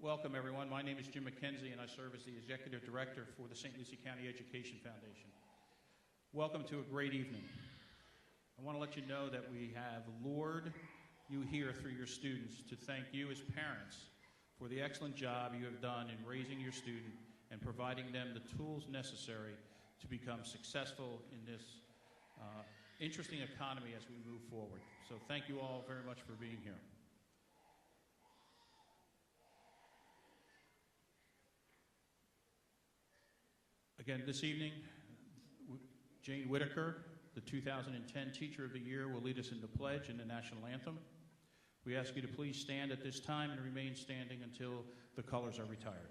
Welcome, everyone. My name is Jim McKenzie, and I serve as the Executive Director for the St. Lucie County Education Foundation. Welcome to a great evening. I want to let you know that we have lured you here through your students to thank you as parents for the excellent job you have done in raising your student and providing them the tools necessary to become successful in this interesting economy as we move forward. So thank you all very much for being here. Again, this evening, Jane Whitaker, the 2010 Teacher of the Year, will lead us in the pledge and the national anthem. We ask you to please stand at this time and remain standing until the colors are retired.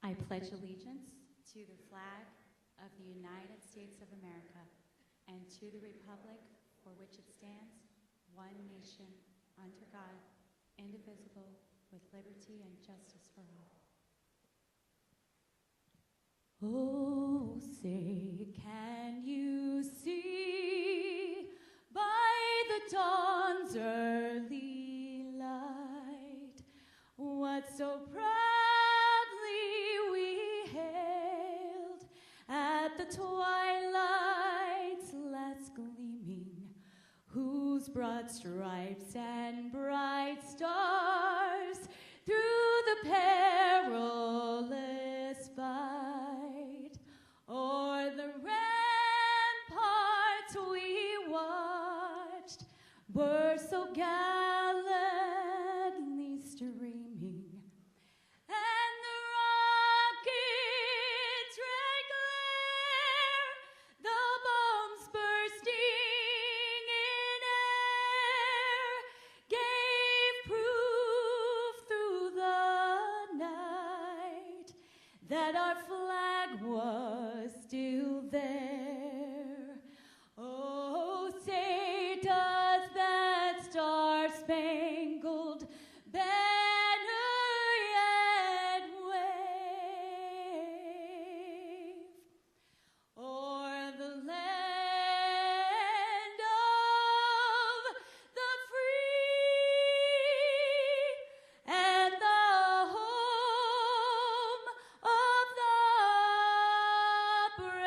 I pledge allegiance to the flag of the United States of America and to the republic for which it stands, one nation, under God, indivisible, with liberty and justice for all. Oh, say, can you see by the dawn's early light what so proudly we hailed at the twilight's last gleaming, whose broad stripes and bright stars through the perilous fight o'er the ramparts we watched were so gallantly streaming, and the rocket's red glare, the bombs bursting in air, gave proof through the night that our flag was still there. Oh, say, does that star-spangled banner yet wave o'er the land of the free and the home of the brave?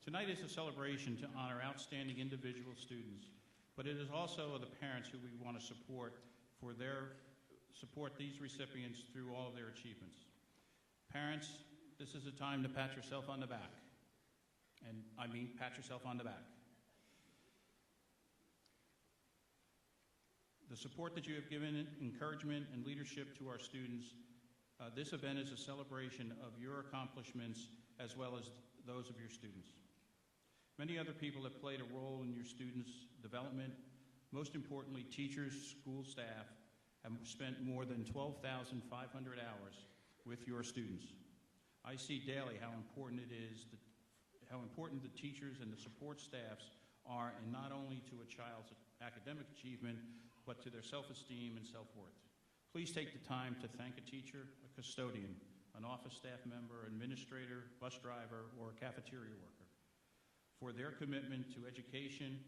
Tonight is a celebration to honor outstanding individual students, but it is also the parents who we want to support these recipients through all of their achievements. Parents, this is a time to pat yourself on the back. And I mean pat yourself on the back. The support that you have given, encouragement and leadership to our students, this event is a celebration of your accomplishments as well as those of your students. Many other people have played a role in your students' development. Most importantly, teachers, school staff have spent more than 12,500 hours with your students. I see daily how important it is, how important the teachers and the support staffs are, and not only to a child's academic achievement, but to their self-esteem and self-worth. Please take the time to thank a teacher, a custodian, an office staff member, administrator, bus driver, or a cafeteria worker for their commitment to education,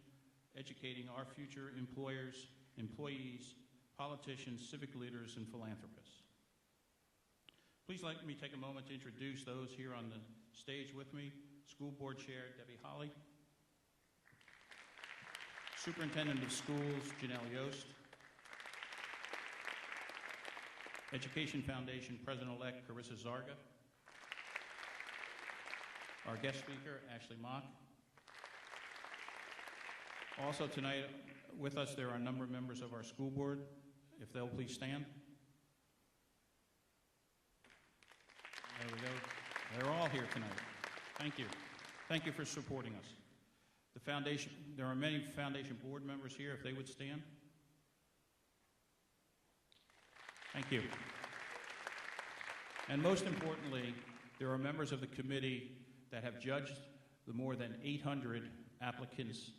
educating our future employers, employees, politicians, civic leaders, and philanthropists. Please let me take a moment to introduce those here on the stage with me. School Board Chair Debbie Holly, Superintendent of Schools Janelle Yost, Education Foundation President-elect Carissa Zarga, our guest speaker Ashley Mock. Also tonight with us there are a number of members of our school board. If they'll please stand. There we go. They're all here tonight. Thank you. Thank you for supporting us. The foundation, there are many foundation board members here. If they would stand. Thank you. And most importantly, there are members of the committee that have judged the more than 800 applicants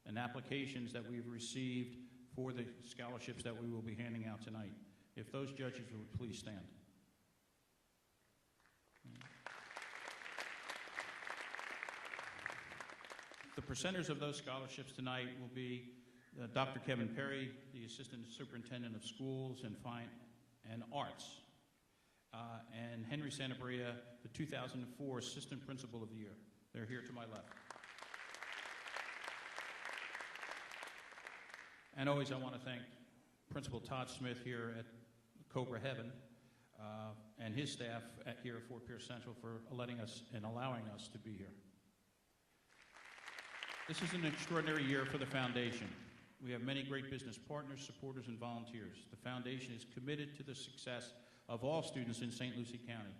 and applications that we've received for the scholarships that we will be handing out tonight. If those judges would please stand. The presenters of those scholarships tonight will be Dr. Kevin Perry, the Assistant Superintendent of Schools and Fine and Arts, and Henry Santabria, the 2004 Assistant Principal of the Year. They're here to my left. And always I want to thank Principal Todd Smith here at Cobra Heaven and his staff here at Fort Pierce Central for letting us and allowing us to be here. This is an extraordinary year for the foundation. We have many great business partners, supporters, and volunteers. The foundation is committed to the success of all students in St. Lucie County.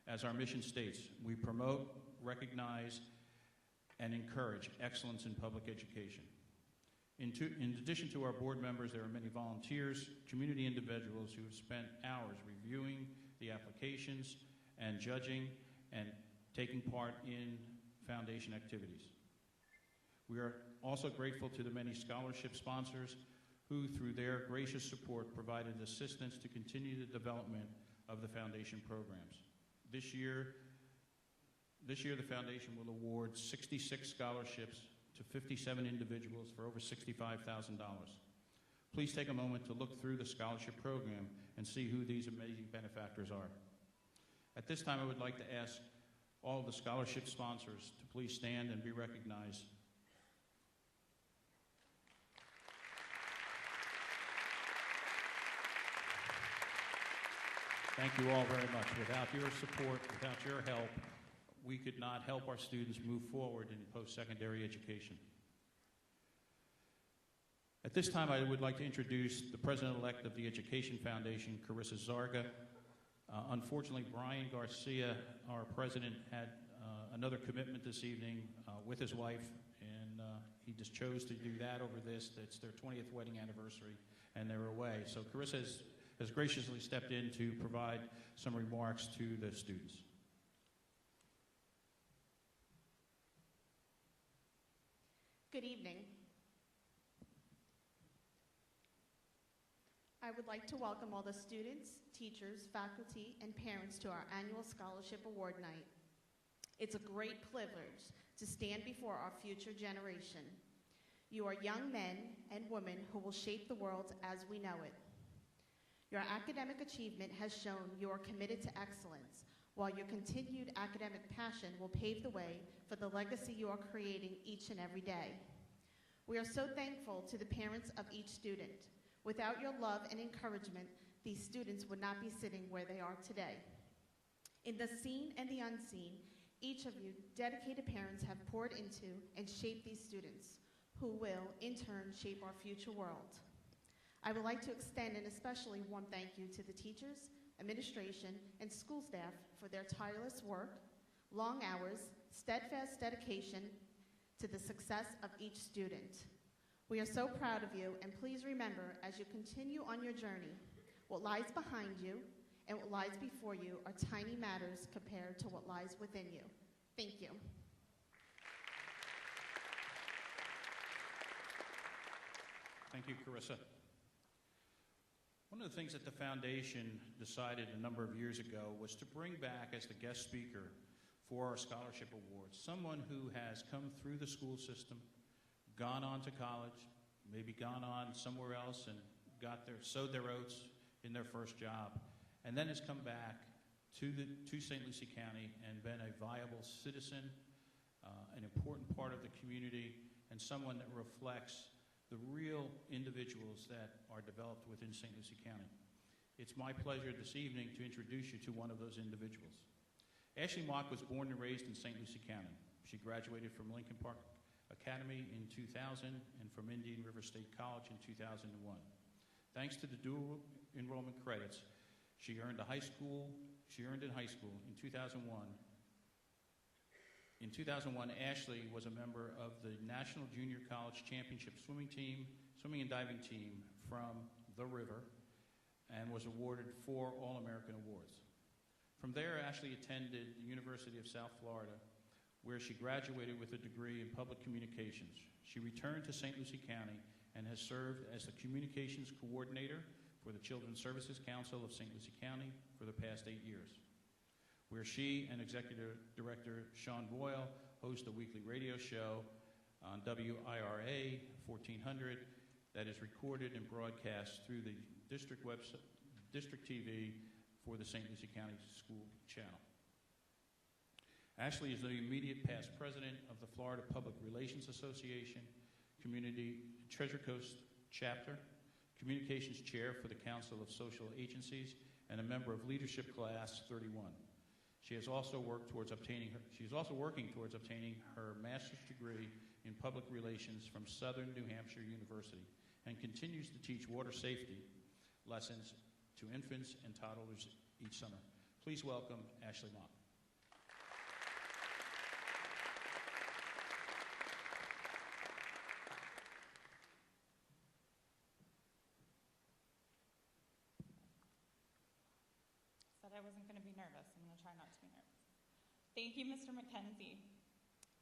As our mission states, we promote, recognize, and encourage excellence in public education. In addition to our board members, there are many volunteers, community individuals who have spent hours reviewing the applications and judging and taking part in foundation activities. We are also grateful to the many scholarship sponsors who, through their gracious support, provided assistance to continue the development of the foundation programs. This year the foundation will award 66 scholarships to 57 individuals for over $65,000. Please take a moment to look through the scholarship program and see who these amazing benefactors are. At this time, I would like to ask all of the scholarship sponsors to please stand and be recognized. Thank you all very much. Without your support, without your help, we could not help our students move forward in post-secondary education. At this time, I would like to introduce the President-elect of the Education Foundation, Carissa Zarga. Unfortunately, Brian Garcia, our president, had another commitment this evening with his wife, and he just chose to do that over this. It's their 20th wedding anniversary, and they're away. So Carissa has graciously stepped in to provide some remarks to the students. Good evening. I would like to welcome all the students, teachers, faculty, and parents to our annual Scholarship Award Night. It's a great privilege to stand before our future generation. You are young men and women who will shape the world as we know it. Your academic achievement has shown you are committed to excellence, while your continued academic passion will pave the way for the legacy you are creating each and every day. We are so thankful to the parents of each student. Without your love and encouragement, these students would not be sitting where they are today. In the seen and the unseen, each of you dedicated parents have poured into and shaped these students, who will, in turn, shape our future world. I would like to extend an especially warm thank you to the teachers, administration, and school staff for their tireless work, long hours, steadfast dedication to the success of each student. We are so proud of you, and please remember, as you continue on your journey, what lies behind you and what lies before you are tiny matters compared to what lies within you. Thank you. Thank you, Carissa. One of the things that the foundation decided a number of years ago was to bring back as the guest speaker for our scholarship awards someone who has come through the school system, gone on to college, maybe gone on somewhere else and sowed their oats in their first job, and then has come back to St. Lucie County and been a viable citizen, an important part of the community, and someone that reflects the real individuals that are developed within St. Lucie County. It's my pleasure this evening to introduce you to one of those individuals. Ashley Mock was born and raised in St. Lucie County. She graduated from Lincoln Park Academy in 2000 and from Indian River State College in 2001. Thanks to the dual enrollment credits she earned in high school in 2001. In 2001, Ashley was a member of the National Junior College Championship swimming and diving team from the river, and was awarded 4 All-American awards. From there, Ashley attended the University of South Florida, where she graduated with a degree in public communications. She returned to St. Lucie County and has served as the communications coordinator for the Children's Services Council of St. Lucie County for the past 8 years, where she and Executive Director Sean Boyle host a weekly radio show on WIRA 1400 that is recorded and broadcast through the district website, district TV for the St. Lucie County School Channel. Ashley is the immediate past president of the Florida Public Relations Association, Community Treasure Coast Chapter, Communications Chair for the Council of Social Agencies, and a member of Leadership Class 31. She is also working towards obtaining her master's degree in public relations from Southern New Hampshire University and continues to teach water safety lessons to infants and toddlers each summer. Please welcome Ashley Mock. I wasn't going to be nervous. I'm going to try not to be nervous. Thank you, Mr. McKenzie.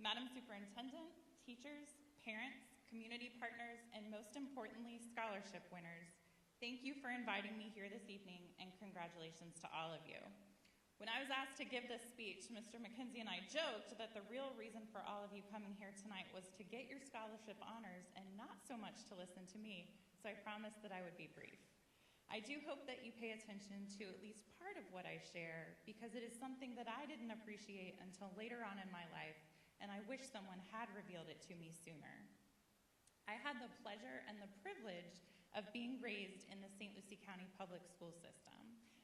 Madam Superintendent, teachers, parents, community partners, and most importantly, scholarship winners, thank you for inviting me here this evening, and congratulations to all of you. When I was asked to give this speech, Mr. McKenzie and I joked that the real reason for all of you coming here tonight was to get your scholarship honors and not so much to listen to me, so I promised that I would be brief. I do hope that you pay attention to at least part of what I share, because it is something that I didn't appreciate until later on in my life, and I wish someone had revealed it to me sooner. I had the pleasure and the privilege of being raised in the St. Lucie County public school system,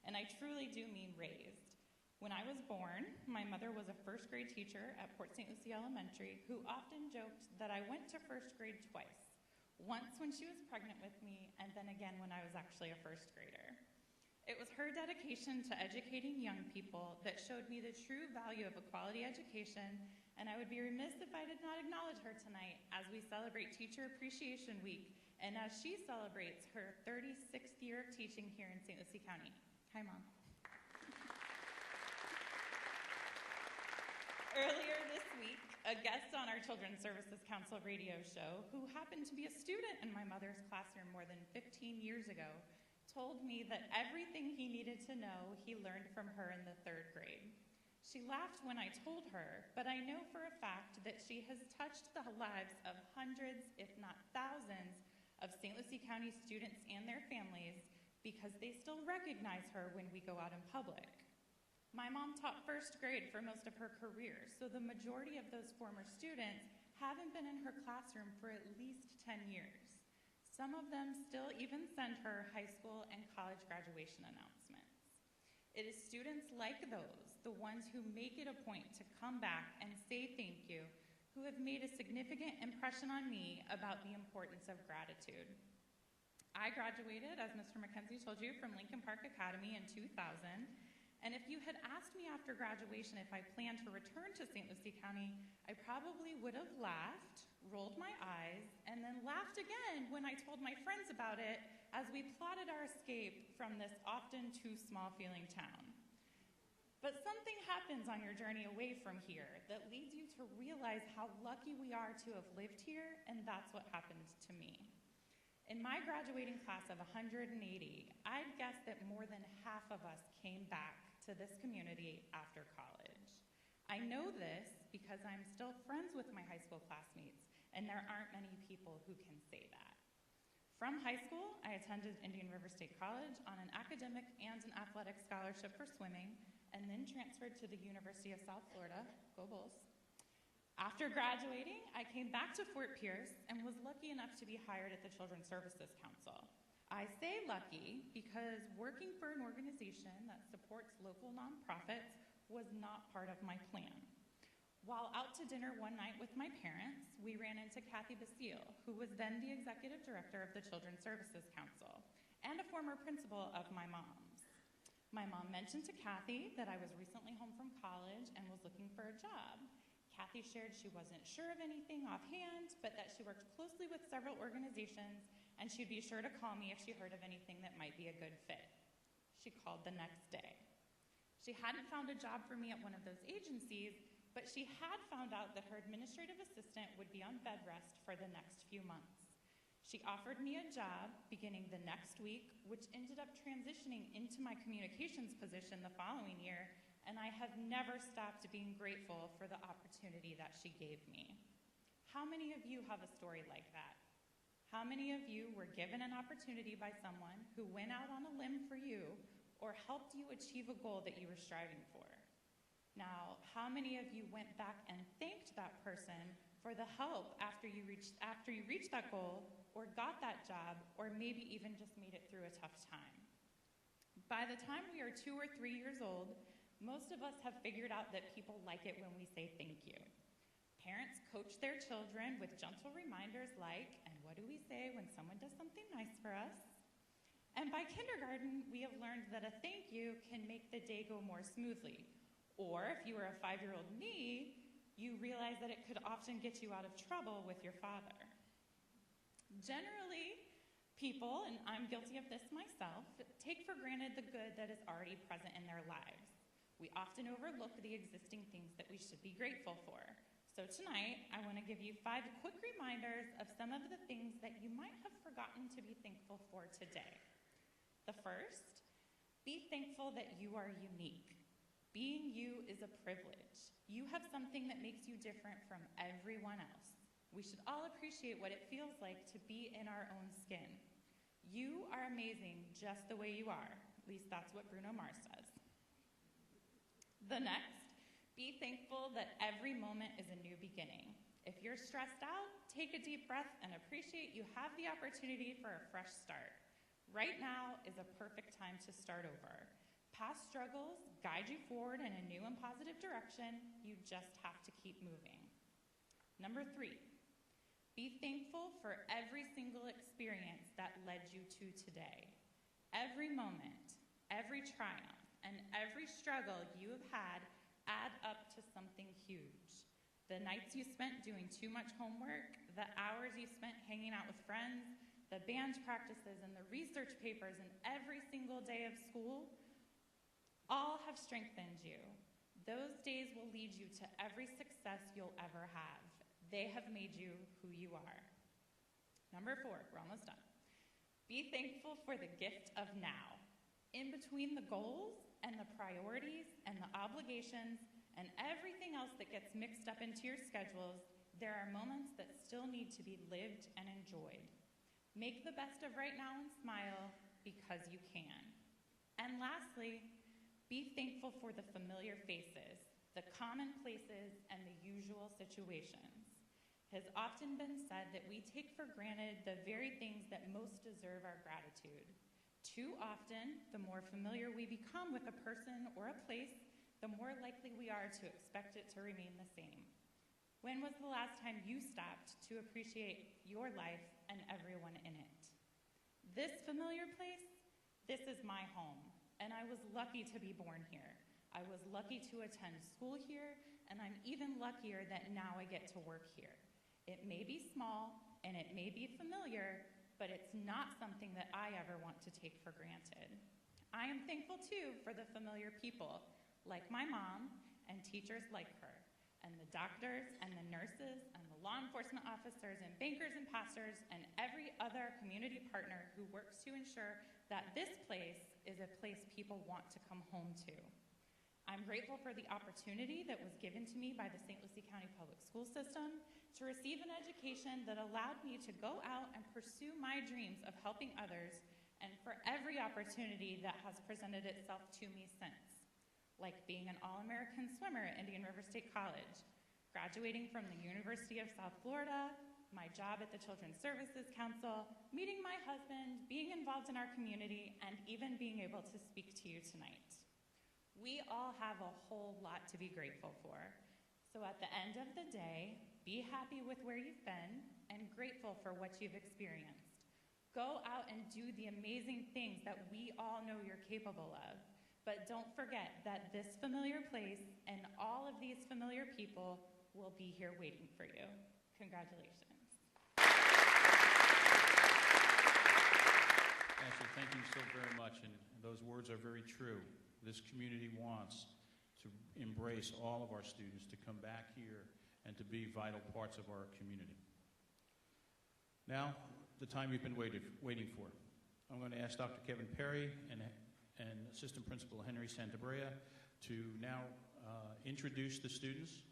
and I truly do mean raised. When I was born, my mother was a first grade teacher at Port St. Lucie Elementary who often joked that I went to first grade twice. Once when she was pregnant with me, and then again when I was actually a first grader. It was her dedication to educating young people that showed me the true value of a quality education, and I would be remiss if I did not acknowledge her tonight as we celebrate Teacher Appreciation Week, and as she celebrates her 36th year of teaching here in St. Lucie County. Hi, Mom. Earlier this week, a guest on our Children's Services Council radio show, who happened to be a student in my mother's classroom more than 15 years ago, told me that everything he needed to know he learned from her in the 3rd grade. She laughed when I told her, but I know for a fact that she has touched the lives of hundreds, if not thousands, of St. Lucie County students and their families because they still recognize her when we go out in public. My mom taught 1st grade for most of her career, so the majority of those former students haven't been in her classroom for at least 10 years. Some of them still even send her high school and college graduation announcements. It is students like those, the ones who make it a point to come back and say thank you, who have made a significant impression on me about the importance of gratitude. I graduated, as Mr. McKenzie told you, from Lincoln Park Academy in 2000. And if you had asked me after graduation if I planned to return to St. Lucie County, I probably would have laughed, rolled my eyes, and then laughed again when I told my friends about it as we plotted our escape from this often too small feeling town. But something happens on your journey away from here that leads you to realize how lucky we are to have lived here, and that's what happened to me. In my graduating class of 180, I'd guess that more than half of us came back to this community after college. I know this because I'm still friends with my high school classmates, and there aren't many people who can say that. From high school, I attended Indian River State College on an academic and an athletic scholarship for swimming, and then transferred to the University of South Florida. Go Bulls. After graduating, I came back to Fort Pierce and was lucky enough to be hired at the Children's Services Council. I say lucky because working for an organization that supports local nonprofits was not part of my plan. While out to dinner one night with my parents, we ran into Kathy Basile, who was then the executive director of the Children's Services Council and a former principal of my mom's. My mom mentioned to Kathy that I was recently home from college and was looking for a job. Kathy shared she wasn't sure of anything offhand, but that she worked closely with several organizations and she'd be sure to call me if she heard of anything that might be a good fit. She called the next day. She hadn't found a job for me at one of those agencies, but she had found out that her administrative assistant would be on bed rest for the next few months. She offered me a job beginning the next week, which ended up transitioning into my communications position the following year, and I have never stopped being grateful for the opportunity that she gave me. How many of you have a story like that? How many of you were given an opportunity by someone who went out on a limb for you or helped you achieve a goal that you were striving for? Now, how many of you went back and thanked that person for the help after you reached that goal or got that job or maybe even just made it through a tough time? By the time we are 2 or 3 years old, most of us have figured out that people like it when we say thank you. Parents coach their children with gentle reminders like, and what do we say when someone does something nice for us? And by kindergarten, we have learned that a thank you can make the day go more smoothly. Or if you were a 5-year-old me, you realize that it could often get you out of trouble with your father. Generally, people, and I'm guilty of this myself, take for granted the good that is already present in their lives. We often overlook the existing things that we should be grateful for. So tonight, I want to give you 5 quick reminders of some of the things that you might have forgotten to be thankful for today. The first, be thankful that you are unique. Being you is a privilege. You have something that makes you different from everyone else. We should all appreciate what it feels like to be in our own skin. You are amazing just the way you are. At least that's what Bruno Mars says. The next, be thankful that every moment is a new beginning. If you're stressed out, take a deep breath and appreciate you have the opportunity for a fresh start. Right now is a perfect time to start over. Past struggles guide you forward in a new and positive direction. You just have to keep moving. Number 3, be thankful for every single experience that led you to today. Every moment, every triumph, and every struggle you have had add up to something huge. The nights you spent doing too much homework, the hours you spent hanging out with friends, the band practices and the research papers and every single day of school, all have strengthened you. Those days will lead you to every success you'll ever have. They have made you who you are. Number 4, we're almost done. Be thankful for the gift of now. In between the goals and the priorities and the obligations and everything else that gets mixed up into your schedules, there are moments that still need to be lived and enjoyed. Make the best of right now and smile because you can. And lastly, be thankful for the familiar faces, the common places, and the usual situations. It has often been said that we take for granted the very things that most deserve our gratitude. Too often, the more familiar we become with a person or a place, the more likely we are to expect it to remain the same. When was the last time you stopped to appreciate your life and everyone in it? This familiar place, this is my home. And I was lucky to be born here. I was lucky to attend school here, and I'm even luckier that now I get to work here. It may be small, and it may be familiar, but it's not something that I ever want to take for granted. I am thankful, too, for the familiar people, like my mom and teachers like her, and the doctors and the nurses and the the law enforcement officers and bankers and pastors, and every other community partner who works to ensure that this place is a place people want to come home to. I'm grateful for the opportunity that was given to me by the St. Lucie County Public School System to receive an education that allowed me to go out and pursue my dreams of helping others, and for every opportunity that has presented itself to me since, like being an All-American swimmer at Indian River State College, graduating from the University of South Florida, my job at the Children's Services Council, meeting my husband, being involved in our community, and even being able to speak to you tonight. We all have a whole lot to be grateful for. So at the end of the day, be happy with where you've been and grateful for what you've experienced. Go out and do the amazing things that we all know you're capable of. But don't forget that this familiar place and all of these familiar people will be here waiting for you. Congratulations. Ashley, thank you so very much, and those words are very true. This community wants to embrace all of our students to come back here and to be vital parts of our community. Now, the time you've been waiting for. I'm going to ask Dr. Kevin Perry and Assistant Principal Henry Santabria to now introduce the students.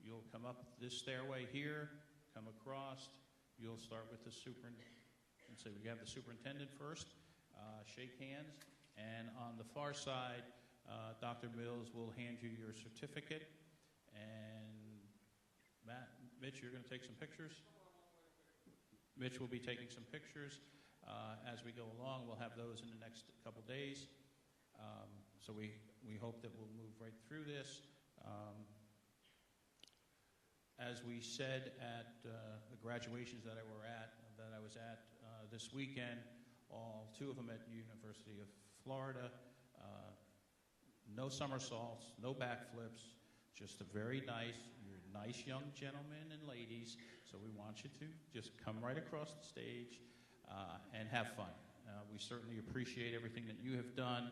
You'll come up this stairway here, come across. You'll start with the superintendent. So we have the superintendent first. Shake hands. And on the far side, Dr. Mills will hand you your certificate. And Mitch, you're going to take some pictures? Mitch will be taking some pictures as we go along. We'll have those in the next couple days. So we hope that we'll move right through this. As we said at the graduations that I was at this weekend, two of them at University of Florida, no somersaults, no backflips, just a very nice young gentlemen and ladies. So we want you to just come right across the stage and have fun. We certainly appreciate everything that you have done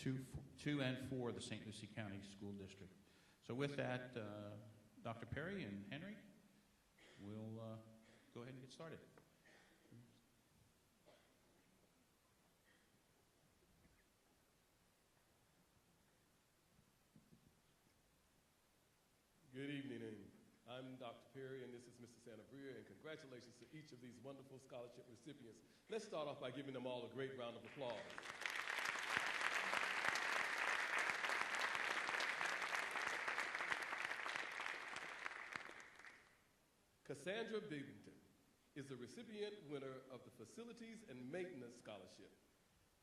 to and for the St. Lucie County School District. So with that, Dr. Perry and Henry, we'll go ahead and get started. Good evening. I'm Dr. Perry, and this is Mr. Santabria, and congratulations to each of these wonderful scholarship recipients. Let's start off by giving them all a great round of applause. Cassandra Bigington is the recipient winner of the Facilities and Maintenance Scholarship.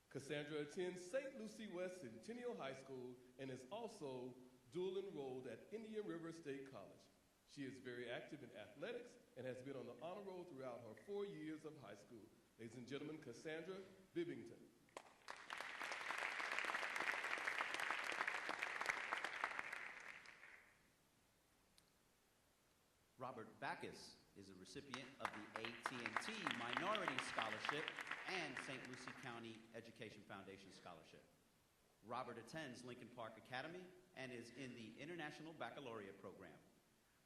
Cassandra attends St. Lucie West Centennial High School and is also dual enrolled at Indian River State College. She is very active in athletics and has been on the honor roll throughout her 4 years of high school. Ladies and gentlemen, Cassandra Bibington. Robert Backus is a recipient of the AT&T Minority Scholarship and St. Lucie County Education Foundation Scholarship. Robert attends Lincoln Park Academy and is in the International Baccalaureate program.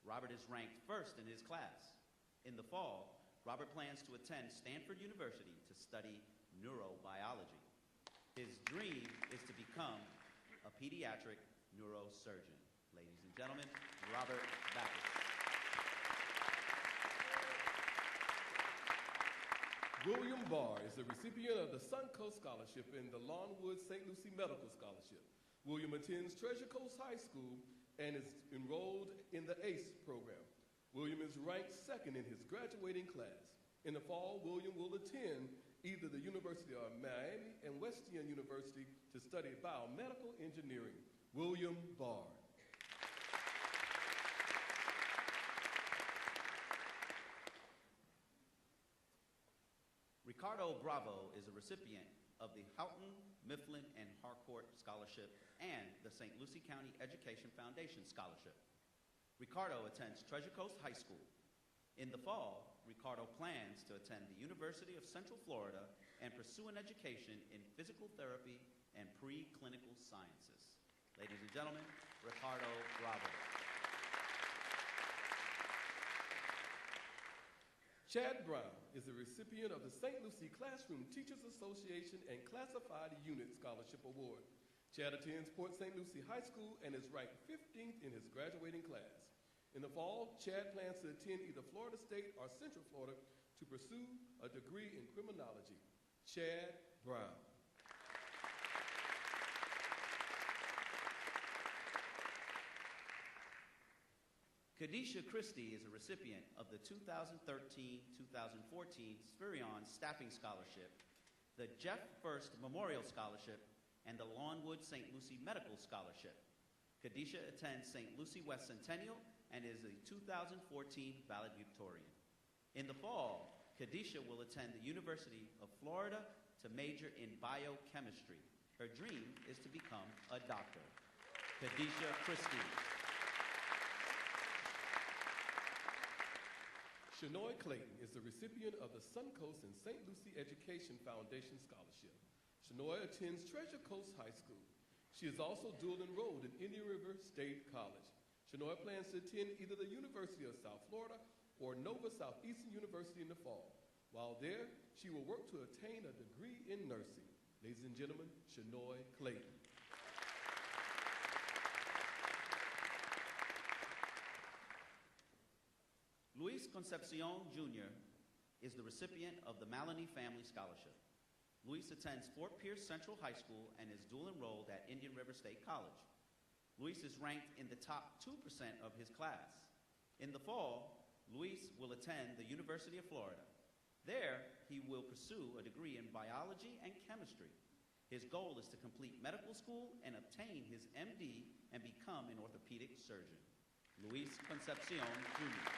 Robert is ranked first in his class. In the fall, Robert plans to attend Stanford University to study neurobiology. His dream is to become a pediatric neurosurgeon. Ladies and gentlemen, Robert Backus. William Barr is the recipient of the Suncoast Scholarship and the Lawnwood St. Lucie Medical Scholarship. William attends Treasure Coast High School and is enrolled in the ACE program. William is ranked second in his graduating class. In the fall, William will attend either the University of Miami and Wesleyan University to study biomedical engineering. William Barr. Ricardo Bravo is a recipient of the Houghton, Mifflin, and Harcourt Scholarship and the St. Lucie County Education Foundation Scholarship. Ricardo attends Treasure Coast High School. In the fall, Ricardo plans to attend the University of Central Florida and pursue an education in physical therapy and preclinical sciences. Ladies and gentlemen, Ricardo Bravo. Chad Brown is a recipient of the St. Lucie Classroom Teachers Association and Classified Unit Scholarship Award. Chad attends Port St. Lucie High School and is ranked 15th in his graduating class. In the fall, Chad plans to attend either Florida State or Central Florida to pursue a degree in criminology. Chad Brown. Kadisha Christie is a recipient of the 2013-2014 Sphurion Staffing Scholarship, the Jeff First Memorial Scholarship, and the Lawnwood St. Lucie Medical Scholarship. Kadisha attends St. Lucie West Centennial and is a 2014 valedictorian. In the fall, Kadisha will attend the University of Florida to major in biochemistry. Her dream is to become a doctor. Kadisha Christie. Shanoy Clayton is the recipient of the Suncoast and St. Lucie Education Foundation Scholarship. Shanoy attends Treasure Coast High School. She is also dual enrolled in Indian River State College. Shanoy plans to attend either the University of South Florida or Nova Southeastern University in the fall. While there, she will work to attain a degree in nursing. Ladies and gentlemen, Shanoy Clayton. Luis Concepcion Jr. is the recipient of the Maloney Family Scholarship. Luis attends Fort Pierce Central High School and is dual enrolled at Indian River State College. Luis is ranked in the top 2% of his class. In the fall, Luis will attend the University of Florida. There, he will pursue a degree in biology and chemistry. His goal is to complete medical school and obtain his MD and become an orthopedic surgeon. Luis Concepcion Jr.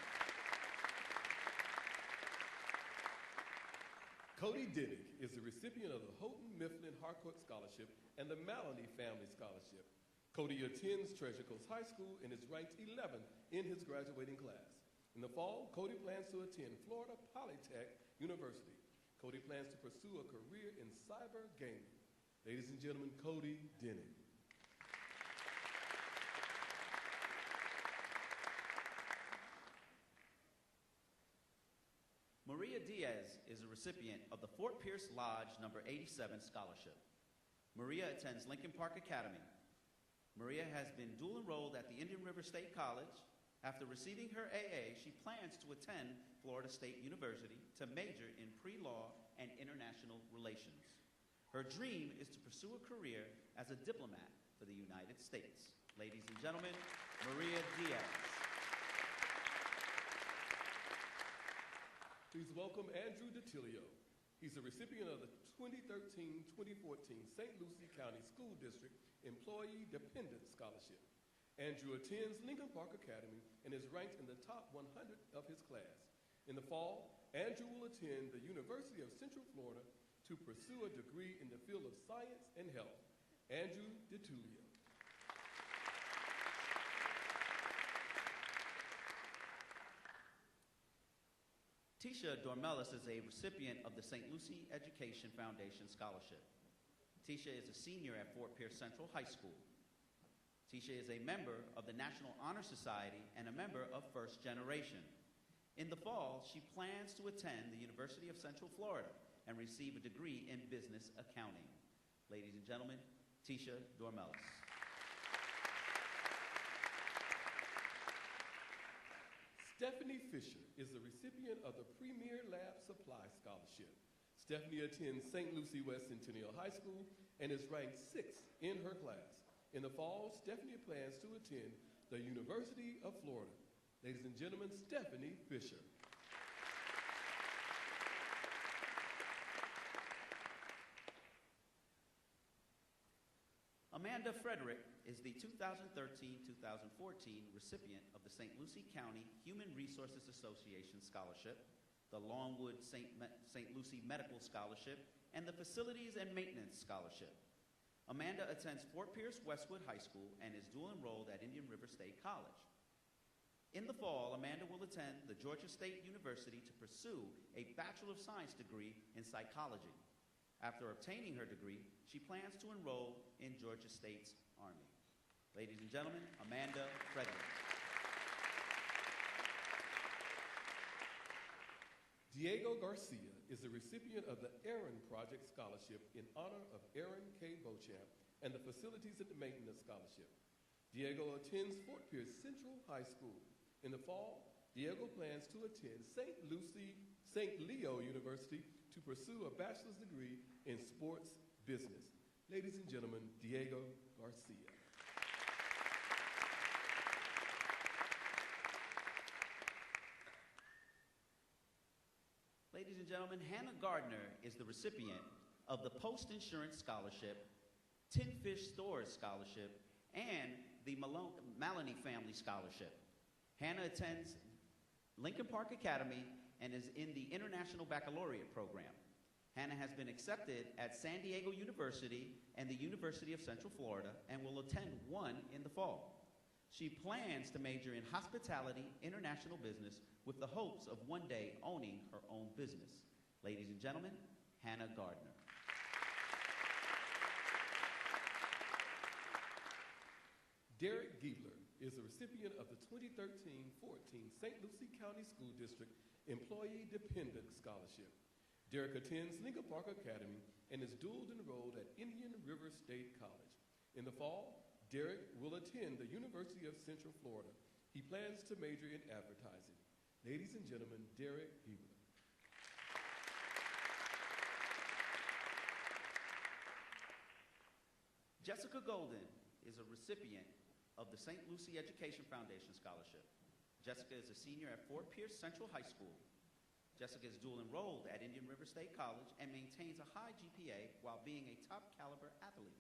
Cody Dinnick is the recipient of the Houghton Mifflin Harcourt Scholarship and the Maloney Family Scholarship. Cody attends Treasure Coast High School and is ranked 11th in his graduating class. In the fall, Cody plans to attend Florida Polytech University. Cody plans to pursue a career in cyber gaming. Ladies and gentlemen, Cody Dinnick. Maria Diaz is a recipient of the Fort Pierce Lodge No. 87 Scholarship. Maria attends Lincoln Park Academy. Maria has been dual enrolled at the Indian River State College. After receiving her AA, she plans to attend Florida State University to major in pre-law and international relations. Her dream is to pursue a career as a diplomat for the United States. Ladies and gentlemen, Maria Diaz. Please welcome Andrew DiTilio. He's a recipient of the 2013-2014 St. Lucie County School District Employee Dependent Scholarship. Andrew attends Lincoln Park Academy and is ranked in the top 100 of his class. In the fall, Andrew will attend the University of Central Florida to pursue a degree in the field of science and health. Andrew DiTilio. Tisha Dormelis is a recipient of the St. Lucie Education Foundation Scholarship. Tisha is a senior at Fort Pierce Central High School. Tisha is a member of the National Honor Society and a member of First Generation. In the fall, she plans to attend the University of Central Florida and receive a degree in business accounting. Ladies and gentlemen, Tisha Dormelis. Stephanie Fisher is the recipient of the Premier Lab Supply Scholarship. Stephanie attends St. Lucie West Centennial High School and is ranked 6th in her class. In the fall, Stephanie plans to attend the University of Florida. Ladies and gentlemen, Stephanie Fisher. Amanda Frederick is the 2013-2014 recipient of the St. Lucie County Human Resources Association Scholarship, the Longwood St. Lucie Medical Scholarship, and the Facilities and Maintenance Scholarship. Amanda attends Fort Pierce Westwood High School and is dual enrolled at Indian River State College. In the fall, Amanda will attend the Georgia State University to pursue a Bachelor of Science degree in psychology. After obtaining her degree, she plans to enroll in Georgia State's Army. Ladies and gentlemen, Amanda Frederick. Diego Garcia is the recipient of the Aaron Project Scholarship in honor of Aaron K. Beauchamp and the Facilities and Maintenance Scholarship. Diego attends Fort Pierce Central High School. In the fall, Diego plans to attend St. Leo University to pursue a bachelor's degree in sports business. Ladies and gentlemen, Diego Garcia. Ladies and gentlemen, Hannah Gardner is the recipient of the Post Insurance Scholarship, Tin Fish Stores Scholarship, and the Maloney Family Scholarship. Hannah attends Lincoln Park Academy and is in the International Baccalaureate program. Hannah has been accepted at San Diego University and the University of Central Florida and will attend one in the fall. She plans to major in hospitality, international business, with the hopes of one day owning her own business. Ladies and gentlemen, Hannah Gardner. Derek Giebler is the recipient of the 2013-14 St. Lucie County School District Employee Dependent Scholarship. Derek attends Lincoln Park Academy and is dual enrolled at Indian River State College. In the fall, Derek will attend the University of Central Florida. He plans to major in advertising. Ladies and gentlemen, Derek Giebler. Jessica Golden is a recipient of the St. Lucie Education Foundation Scholarship. Jessica is a senior at Fort Pierce Central High School. Jessica is dual enrolled at Indian River State College and maintains a high GPA while being a top caliber athlete.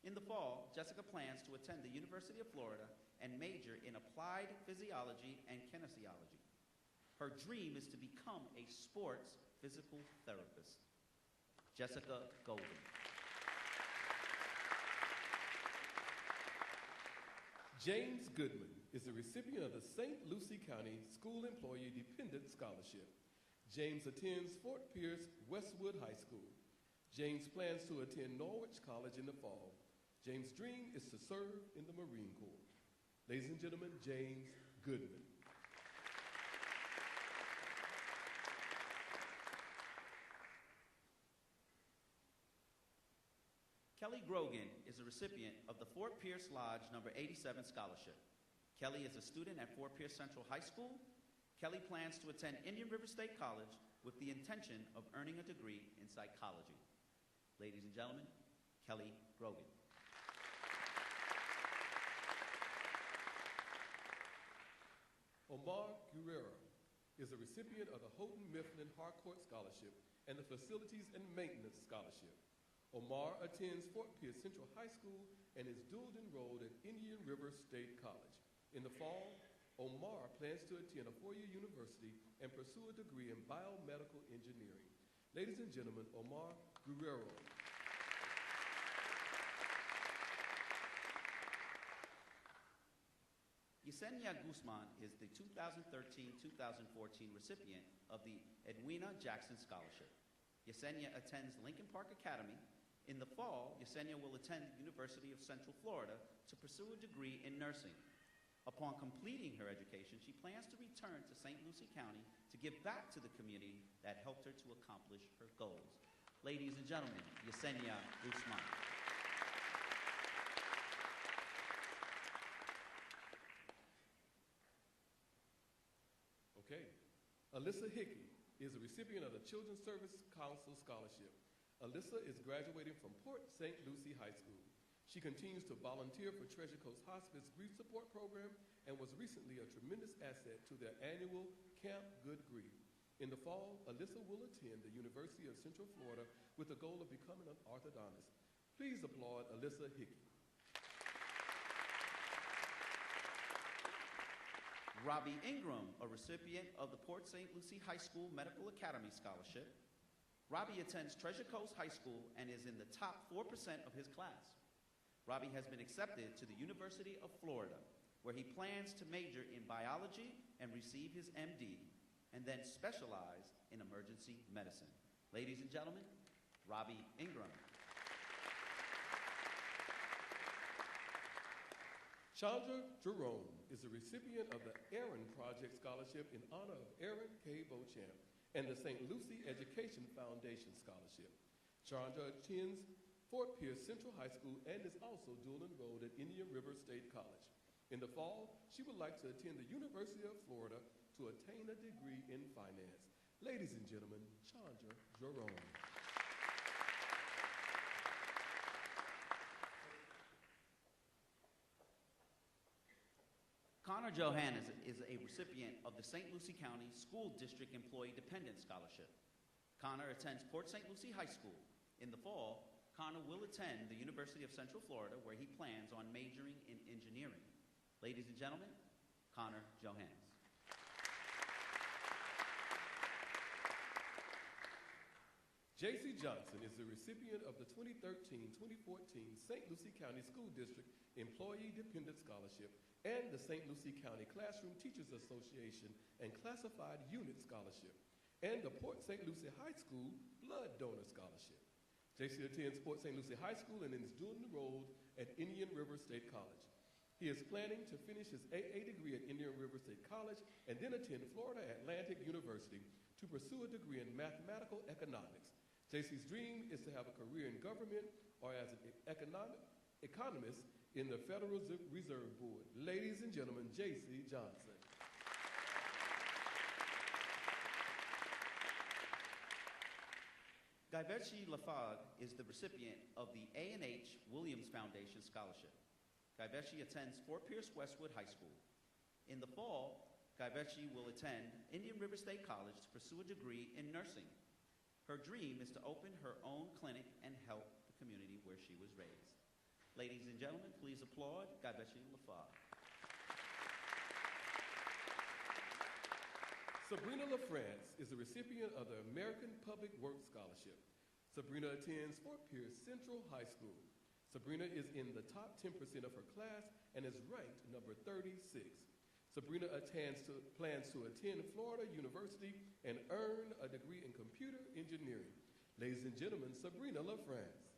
In the fall, Jessica plans to attend the University of Florida and major in applied physiology and kinesiology. Her dream is to become a sports physical therapist. Jessica Golden. James Goodman is the recipient of the St. Lucie County School Employee Dependent Scholarship. James attends Fort Pierce Westwood High School. James plans to attend Norwich College in the fall. James' dream is to serve in the Marine Corps. Ladies and gentlemen, James Goodman. Kelly Grogan is a recipient of the Fort Pierce Lodge number 87 scholarship. Kelly is a student at Fort Pierce Central High School. Kelly plans to attend Indian River State College with the intention of earning a degree in psychology. Ladies and gentlemen, Kelly Grogan. Omar Guerrero is a recipient of the Houghton Mifflin Harcourt Scholarship and the Facilities and Maintenance Scholarship. Omar attends Fort Pierce Central High School and is dual enrolled at Indian River State College. In the fall, Omar plans to attend a four-year university and pursue a degree in biomedical engineering. Ladies and gentlemen, Omar Guerrero. Yesenia Guzman is the 2013-2014 recipient of the Edwina Jackson Scholarship. Yesenia attends Lincoln Park Academy. In the fall, Yesenia will attend the University of Central Florida to pursue a degree in nursing. Upon completing her education, she plans to return to St. Lucie County to give back to the community that helped her to accomplish her goals. Ladies and gentlemen, Yesenia Guzman. Okay. Alyssa Hickey is a recipient of the Children's Service Council Scholarship. Alyssa is graduating from Port St. Lucie High School. She continues to volunteer for Treasure Coast Hospice Grief Support Program and was recently a tremendous asset to their annual Camp Good Grief. In the fall, Alyssa will attend the University of Central Florida with the goal of becoming an orthodontist. Please applaud Alyssa Hickey. Robbie Ingram, a recipient of the Port St. Lucie High School Medical Academy Scholarship. Robbie attends Treasure Coast High School and is in the top 4% of his class. Robbie has been accepted to the University of Florida, where he plans to major in biology and receive his MD, and then specialize in emergency medicine. Ladies and gentlemen, Robbie Ingram. Chandra Jerome is the recipient of the Aaron Project Scholarship in honor of Aaron K. Beauchamp and the St. Lucie Education Foundation Scholarship. Chandra attends Fort Pierce Central High School and is also dual enrolled at Indian River State College. In the fall, she would like to attend the University of Florida to attain a degree in finance. Ladies and gentlemen, Chandra Jerome. Connor Johannes is a recipient of the St. Lucie County School District Employee Dependent Scholarship. Connor attends Port St. Lucie High School. In the fall, Connor will attend the University of Central Florida, where he plans on majoring in engineering. Ladies and gentlemen, Connor Johannes. J.C. Johnson is the recipient of the 2013-2014 St. Lucie County School District Employee Dependent Scholarship and the St. Lucie County Classroom Teachers Association and Classified Unit Scholarship, and the Port St. Lucie High School Blood Donor Scholarship. J.C. attends Port St. Lucie High School and is dual enrolled at Indian River State College. He is planning to finish his AA degree at Indian River State College and then attend Florida Atlantic University to pursue a degree in mathematical economics. J.C.'s dream is to have a career in government or as an economist in the Federal Reserve Board. Ladies and gentlemen, J.C. Johnson. Guyvechi Lafargue is the recipient of the A&H Williams Foundation Scholarship. Guyvechi attends Fort Pierce Westwood High School. In the fall, Guyvechi will attend Indian River State College to pursue a degree in nursing. Her dream is to open her own clinic and help the community where she was raised. Ladies and gentlemen, please applaud Guyvechi Lafargue. Sabrina LaFrance is the recipient of the American Public Works Scholarship. Sabrina attends Fort Pierce Central High School. Sabrina is in the top 10% of her class and is ranked number 36. Sabrina plans to attend Florida University and earn a degree in computer engineering. Ladies and gentlemen, Sabrina LaFrance.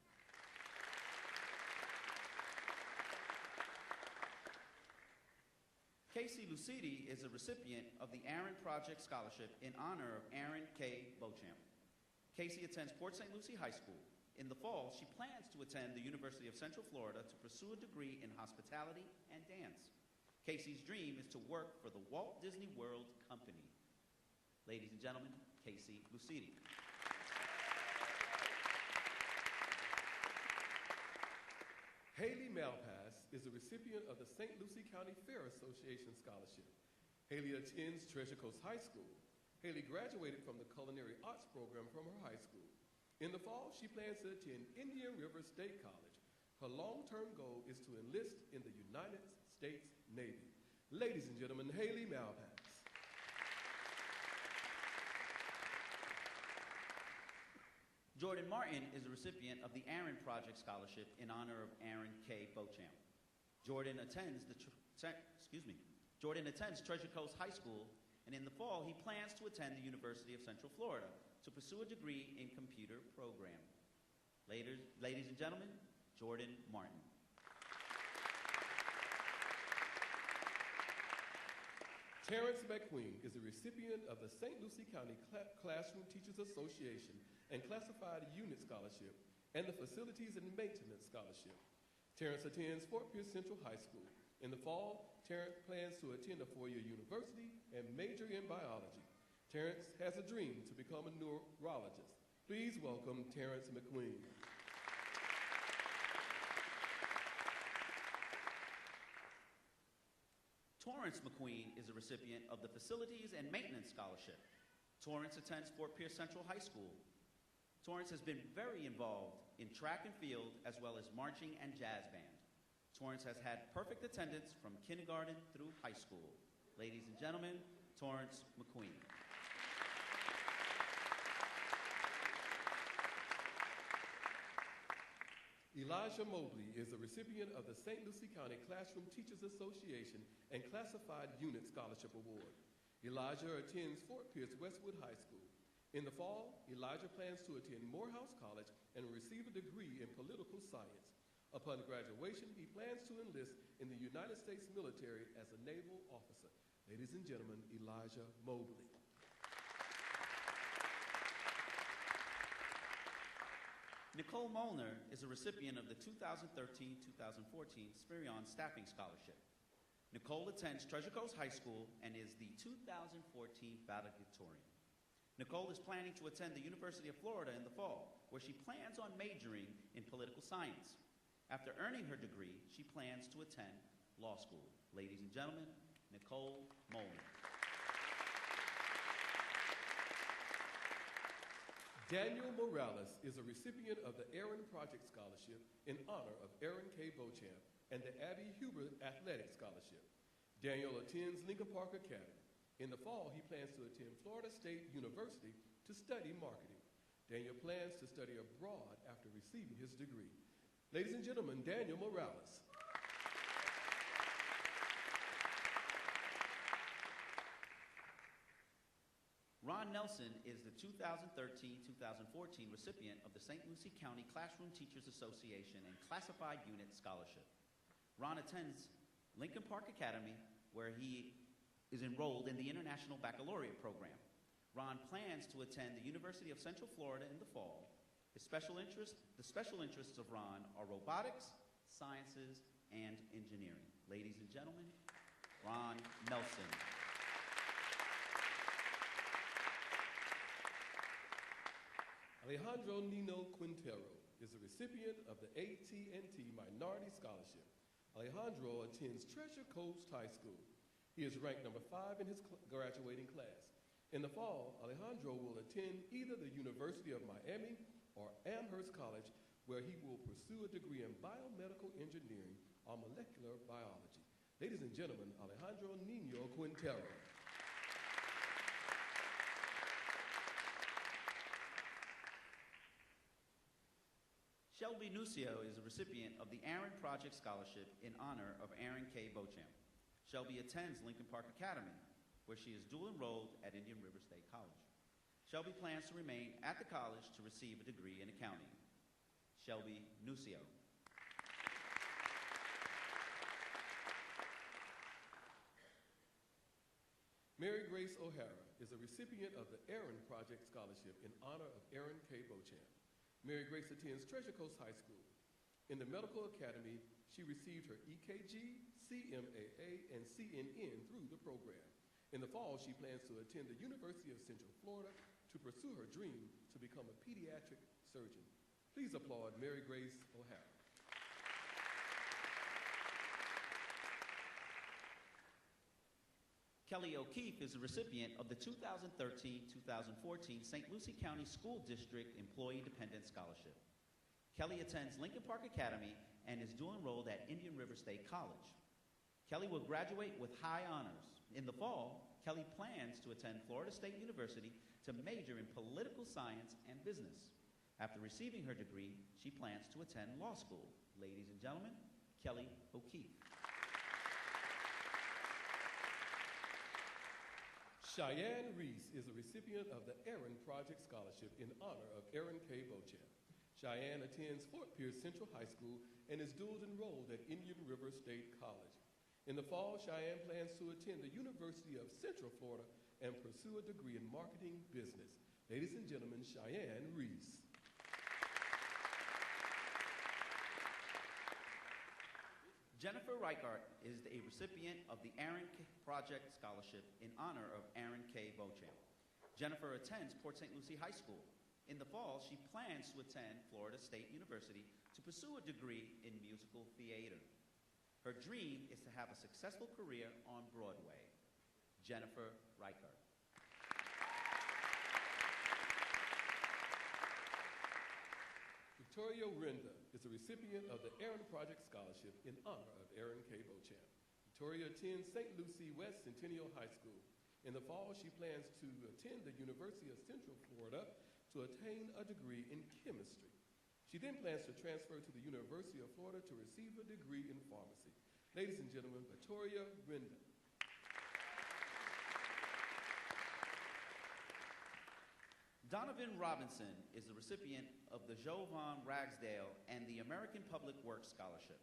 Casey Lucidi is a recipient of the Aaron Project Scholarship in honor of Aaron K. Beauchamp. Casey attends Port St. Lucie High School. In the fall, she plans to attend the University of Central Florida to pursue a degree in hospitality and dance. Casey's dream is to work for the Walt Disney World Company. Ladies and gentlemen, Casey Lucidi. Haley Malpass is a recipient of the St. Lucie County Fair Association Scholarship. Haley attends Treasure Coast High School. Haley graduated from the Culinary Arts program from her high school. In the fall, she plans to attend Indian River State College. Her long-term goal is to enlist in the United States Navy. Ladies and gentlemen, Haley Malpass. Jordan Martin is a recipient of the Aaron Project Scholarship in honor of Aaron K. Beauchamp. Jordan attends Treasure Coast High School, and in the fall, he plans to attend the University of Central Florida to pursue a degree in computer programming. Ladies and gentlemen, Jordan Martin. Terrence McQueen is a recipient of the St. Lucie County Classroom Teachers Association and Classified Unit Scholarship and the Facilities and Maintenance Scholarship. Terrence attends Fort Pierce Central High School. In the fall, Terrence plans to attend a four-year university and major in biology. Terrence has a dream to become a neurologist. Please welcome Terrence McQueen. Torrance McQueen is a recipient of the Facilities and Maintenance Scholarship. Torrance attends Fort Pierce Central High School. Torrance has been very involved in track and field as well as marching and jazz band. Torrance has had perfect attendance from kindergarten through high school. Ladies and gentlemen, Torrance McQueen. Elijah Mobley is a recipient of the St. Lucie County Classroom Teachers Association and Classified Unit Scholarship Award. Elijah attends Fort Pierce Westwood High School. In the fall, Elijah plans to attend Morehouse College and receive a degree in political science. Upon graduation, he plans to enlist in the United States military as a naval officer. Ladies and gentlemen, Elijah Mobley. Nicole Molnar is a recipient of the 2013-2014 Spirion Staffing Scholarship. Nicole attends Treasure Coast High School and is the 2014 valedictorian. Nicole is planning to attend the University of Florida in the fall, where she plans on majoring in political science. After earning her degree, she plans to attend law school. Ladies and gentlemen, Nicole Molnar. Daniel Morales is a recipient of the Aaron Project Scholarship in honor of Aaron K. Beauchamp and the Abby Huber Athletic Scholarship. Daniel attends Lincoln Park Academy. In the fall, he plans to attend Florida State University to study marketing. Daniel plans to study abroad after receiving his degree. Ladies and gentlemen, Daniel Morales. Ron Nelson is the 2013-2014 recipient of the St. Lucie County Classroom Teachers Association and Classified Unit Scholarship. Ron attends Lincoln Park Academy, where he is enrolled in the International Baccalaureate program. Ron plans to attend the University of Central Florida in the fall. The special interests of Ron are robotics, sciences, and engineering. Ladies and gentlemen, Ron Nelson. Alejandro Nino Quintero is a recipient of the AT&T Minority Scholarship. Alejandro attends Treasure Coast High School. He is ranked number 5 in his graduating class. In the fall, Alejandro will attend either the University of Miami or Amherst College, where he will pursue a degree in biomedical engineering or molecular biology. Ladies and gentlemen, Alejandro Nino Quintero. Shelby Nucio is a recipient of the Aaron Project Scholarship in honor of Aaron K. Beauchamp. Shelby attends Lincoln Park Academy, where she is dual enrolled at Indian River State College. Shelby plans to remain at the college to receive a degree in accounting. Shelby Nucio. Mary Grace O'Hara is a recipient of the Aaron Project Scholarship in honor of Aaron K. Beauchamp. Mary Grace attends Treasure Coast High School. In the Medical Academy, she received her EKG, CMAA, and CNN through the program. In the fall, she plans to attend the University of Central Florida to pursue her dream to become a pediatric surgeon. Please applaud Mary Grace O'Hara. Kelly O'Keefe is a recipient of the 2013-2014 St. Lucie County School District Employee Dependent Scholarship. Kelly attends Lincoln Park Academy and is dual enrolled at Indian River State College. Kelly will graduate with high honors. In the fall, Kelly plans to attend Florida State University to major in political science and business. After receiving her degree, she plans to attend law school. Ladies and gentlemen, Kelly O'Keefe. Cheyenne Reese is a recipient of the Aaron Project Scholarship in honor of Aaron K. Beauchamp. Cheyenne attends Fort Pierce Central High School and is dual enrolled at Indian River State College. In the fall, Cheyenne plans to attend the University of Central Florida and pursue a degree in marketing business. Ladies and gentlemen, Cheyenne Reese. Jennifer Reichart is a recipient of the Aaron Project Scholarship in honor of Aaron K. Beauchamp. Jennifer attends Port St. Lucie High School. In the fall, she plans to attend Florida State University to pursue a degree in musical theater. Her dream is to have a successful career on Broadway. Jennifer Reichart. Victoria Renda is a recipient of the Aaron Project Scholarship in honor of Aaron K. Beauchamp. Victoria attends St. Lucie West Centennial High School. In the fall, she plans to attend the University of Central Florida to attain a degree in chemistry. She then plans to transfer to the University of Florida to receive a degree in pharmacy. Ladies and gentlemen, Victoria Renda. Donovan Robinson is the recipient of the Jovan Ragsdale and the American Public Works Scholarship.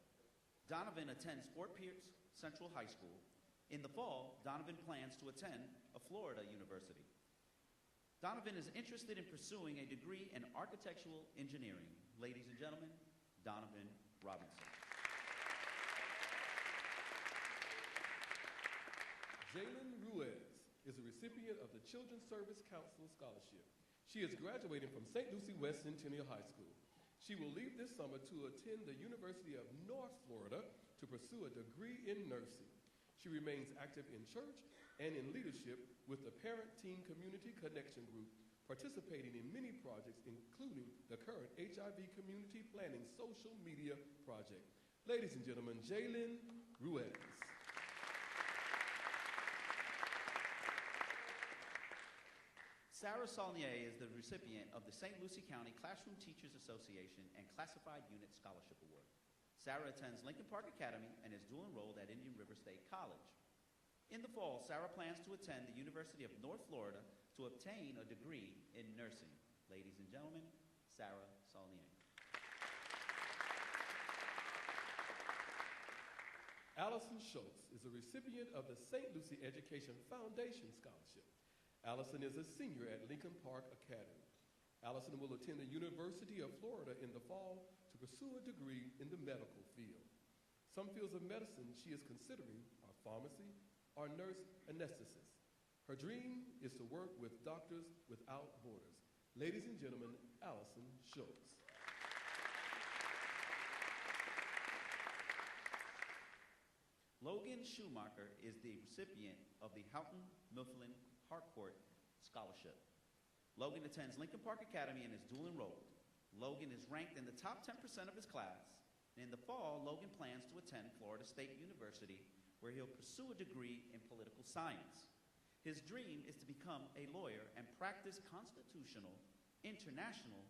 Donovan attends Fort Pierce Central High School. In the fall, Donovan plans to attend a Florida university. Donovan is interested in pursuing a degree in architectural engineering. Ladies and gentlemen, Donovan Robinson. Jalen Ruiz is a recipient of the Children's Service Council Scholarship. She is graduating from St. Lucie West Centennial High School. She will leave this summer to attend the University of North Florida to pursue a degree in nursing. She remains active in church and in leadership with the Parent Teen Community Connection Group, participating in many projects, including the current HIV Community Planning Social Media Project. Ladies and gentlemen, Jalen Ruiz. Sarah Saulnier is the recipient of the St. Lucie County Classroom Teachers Association and Classified Unit Scholarship Award. Sarah attends Lincoln Park Academy and is dual enrolled at Indian River State College. In the fall, Sarah plans to attend the University of North Florida to obtain a degree in nursing. Ladies and gentlemen, Sarah Saulnier. Allison Schultz is a recipient of the St. Lucie Education Foundation Scholarship. Allison is a senior at Lincoln Park Academy. Allison will attend the University of Florida in the fall to pursue a degree in the medical field. Some fields of medicine she is considering are pharmacy or nurse anesthetist. Her dream is to work with Doctors Without Borders. Ladies and gentlemen, Allison Schultz. Logan Schumacher is the recipient of the Houghton Mifflin Harcourt Scholarship. Logan attends Lincoln Park Academy and is dual enrolled. Logan is ranked in the top 10% of his class. And in the fall, Logan plans to attend Florida State University, where he'll pursue a degree in political science. His dream is to become a lawyer and practice constitutional, international,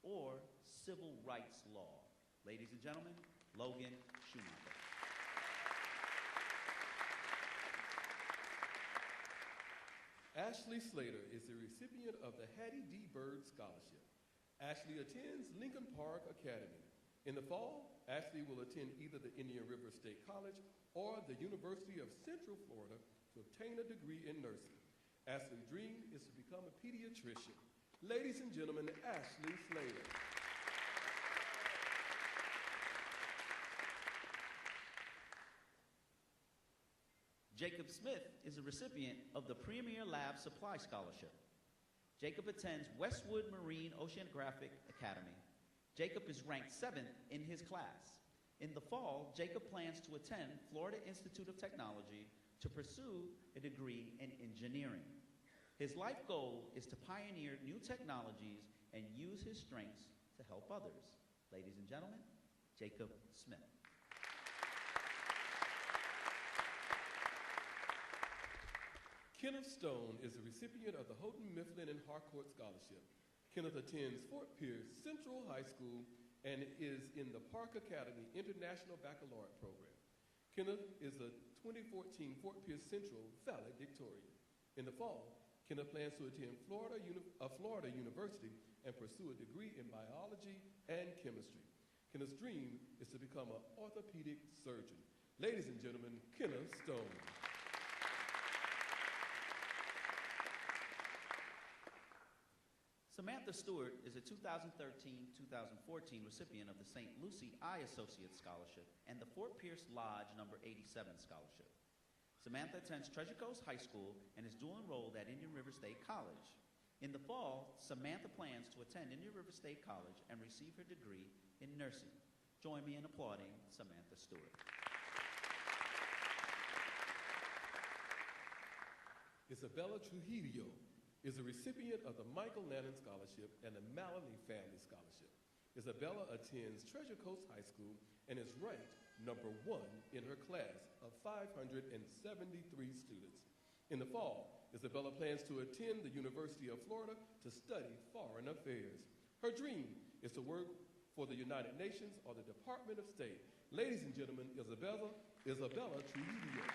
or civil rights law. Ladies and gentlemen, Logan Schumacher. Ashley Slater is the recipient of the Hattie D. Byrd Scholarship. Ashley attends Lincoln Park Academy. In the fall, Ashley will attend either the Indian River State College or the University of Central Florida to obtain a degree in nursing. Ashley's dream is to become a pediatrician. Ladies and gentlemen, Ashley Slater. Jacob Smith is a recipient of the Premier Lab Supply Scholarship. Jacob attends Westwood Marine Oceanographic Academy. Jacob is ranked 7th in his class. In the fall, Jacob plans to attend Florida Institute of Technology to pursue a degree in engineering. His life goal is to pioneer new technologies and use his strengths to help others. Ladies and gentlemen, Jacob Smith. Kenneth Stone is a recipient of the Houghton Mifflin and Harcourt Scholarship. Kenneth attends Fort Pierce Central High School and is in the Park Academy International Baccalaureate Program. Kenneth is a 2014 Fort Pierce Central valedictorian. In the fall, Kenneth plans to attend Florida University and pursue a degree in biology and chemistry. Kenneth's dream is to become an orthopedic surgeon. Ladies and gentlemen, Kenneth Stone. Samantha Stewart is a 2013-2014 recipient of the St. Lucie Eye Associate Scholarship and the Fort Pierce Lodge No. 87 Scholarship. Samantha attends Treasure Coast High School and is dual enrolled at Indian River State College. In the fall, Samantha plans to attend Indian River State College and receive her degree in nursing. Join me in applauding Samantha Stewart. Isabella Trujillo is a recipient of the Michael Lannon Scholarship and the Maloney Family Scholarship. Isabella attends Treasure Coast High School and is ranked number 1 in her class of 573 students. In the fall, Isabella plans to attend the University of Florida to study foreign affairs. Her dream is to work for the United Nations or the Department of State. Ladies and gentlemen, Isabella Trujillo.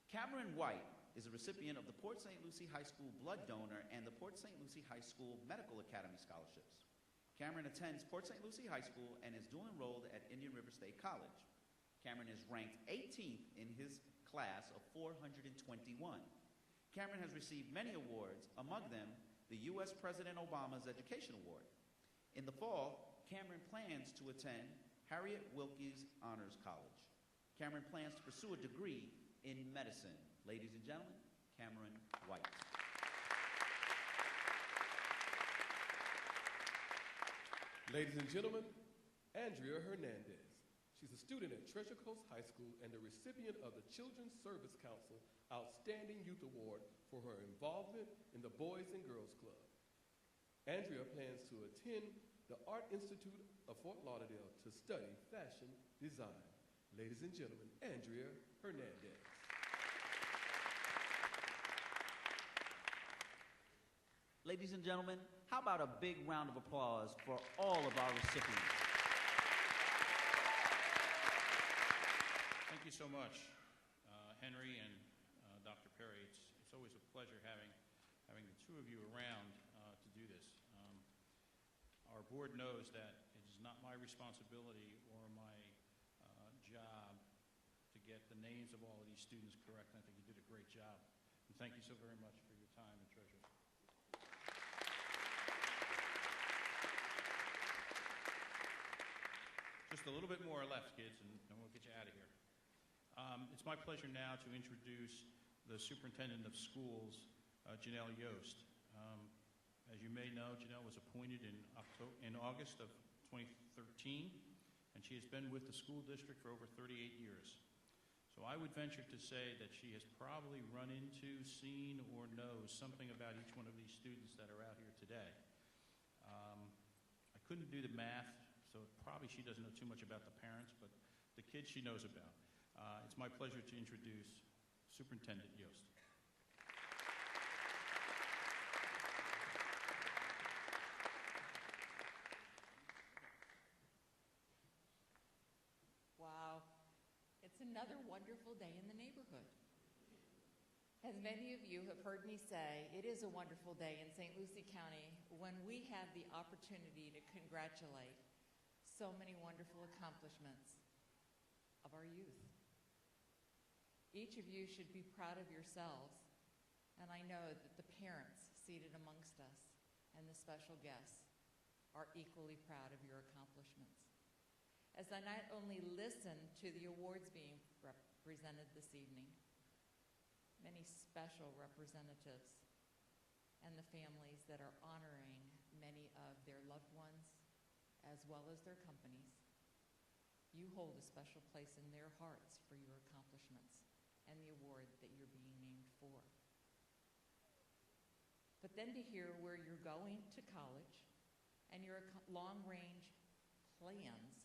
Cameron White is a recipient of the Port St. Lucie High School Blood Donor and the Port St. Lucie High School Medical Academy Scholarships. Cameron attends Port St. Lucie High School and is dual enrolled at Indian River State College. Cameron is ranked 18th in his class of 421. Cameron has received many awards, among them the U.S. President Obama's Education Award. In the fall, Cameron plans to attend Harriet Wilkes Honors College. Cameron plans to pursue a degree in medicine. Ladies and gentlemen, Cameron White. Ladies and gentlemen, Andrea Hernandez. She's a student at Treasure Coast High School and the recipient of the Children's Service Council Outstanding Youth Award for her involvement in the Boys and Girls Club. Andrea plans to attend the Art Institute of Fort Lauderdale to study fashion design. Ladies and gentlemen, Andrea Hernandez. Ladies and gentlemen, how about a big round of applause for all of our recipients? Thank you so much, Henry and Dr. Perry. It's always a pleasure having the two of you around to do this. Our board knows that it is not my responsibility or my job to get the names of all of these students correct. I think you did a great job. And thank you so very much for your time and treasure. Just a little bit more left, kids, and we'll get you out of here. It's my pleasure now to introduce the Superintendent of Schools, Janelle Yost. As you may know, Janelle was appointed in August of 2013, and she has been with the school district for over 38 years. So I would venture to say that she has probably run into, seen, or knows something about each one of these students that are out here today. I couldn't do the math, so probably she doesn't know too much about the parents, but the kids she knows about. It's my pleasure to introduce Superintendent Yost. Wow, it's another wonderful day in the neighborhood. As many of you have heard me say, it is a wonderful day in St. Lucie County when we have the opportunity to congratulate so many wonderful accomplishments of our youth. Each of you should be proud of yourselves, and I know that the parents seated amongst us and the special guests are equally proud of your accomplishments. As I not only listen to the awards being presented this evening, many special representatives and the families that are honoring many of their loved ones as well as their companies, you hold a special place in their hearts for your accomplishments and the award that you're being named for. But then to hear where you're going to college and your long-range plans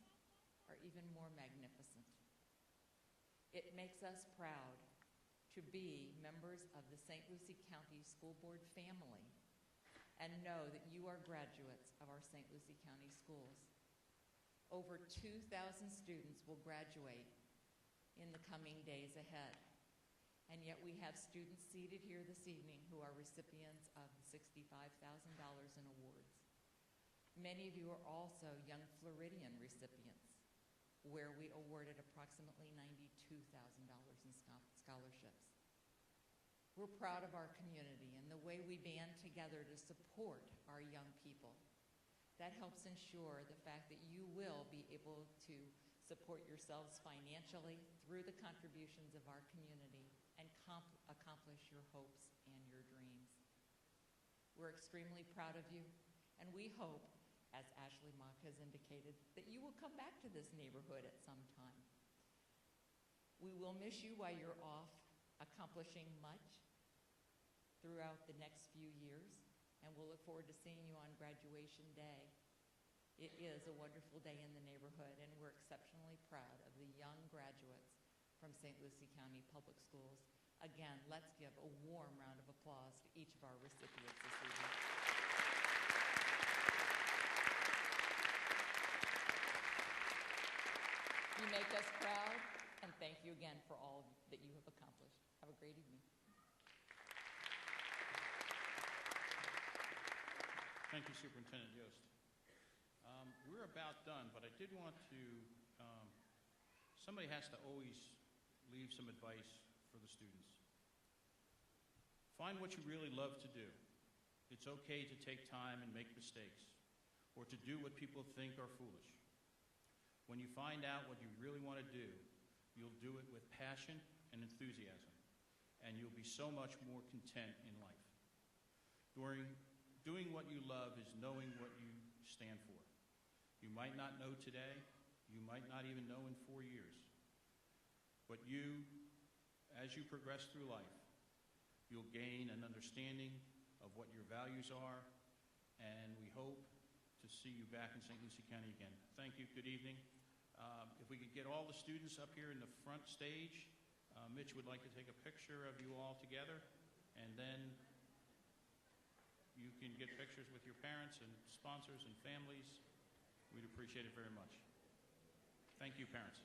are even more magnificent. It makes us proud to be members of the St. Lucie County School Board family and know that you are graduates of our St. Lucie County schools. Over 2,000 students will graduate in the coming days ahead. And yet we have students seated here this evening who are recipients of $65,000 in awards. Many of you are also Young Floridian recipients, where we awarded approximately $92,000 in scholarships. We're proud of our community and the way we band together to support our young people. That helps ensure the fact that you will be able to support yourselves financially through the contributions of our community and accomplish your hopes and your dreams. We're extremely proud of you, and we hope, as Ashley Mock has indicated, that you will come back to this neighborhood at some time. We will miss you while you're off accomplishing much throughout the next few years, and we'll look forward to seeing you on graduation day. It is a wonderful day in the neighborhood, and we're exceptionally proud of the young graduates from St. Lucie County Public Schools. Again, let's give a warm round of applause to each of our recipients this evening. You make us proud, and thank you again for all that you have accomplished. Have a great evening. Thank you, Superintendent Yost. We're about done, but I did want to, somebody has to always leave some advice for the students. Find what you really love to do. It's okay to take time and make mistakes, or to do what people think are foolish. When you find out what you really want to do, you'll do it with passion and enthusiasm, and you'll be so much more content in life. Doing what you love is knowing what you stand for. You might not know today, you might not even know in 4 years, but as you progress through life, you'll gain an understanding of what your values are, and we hope to see you back in St. Lucie County again. Thank you. Good evening. If we could get all the students up here in the front stage, Mitch would like to take a picture of you all together, and then you can get pictures with your parents and sponsors and families. We'd appreciate it very much. Thank you, parents.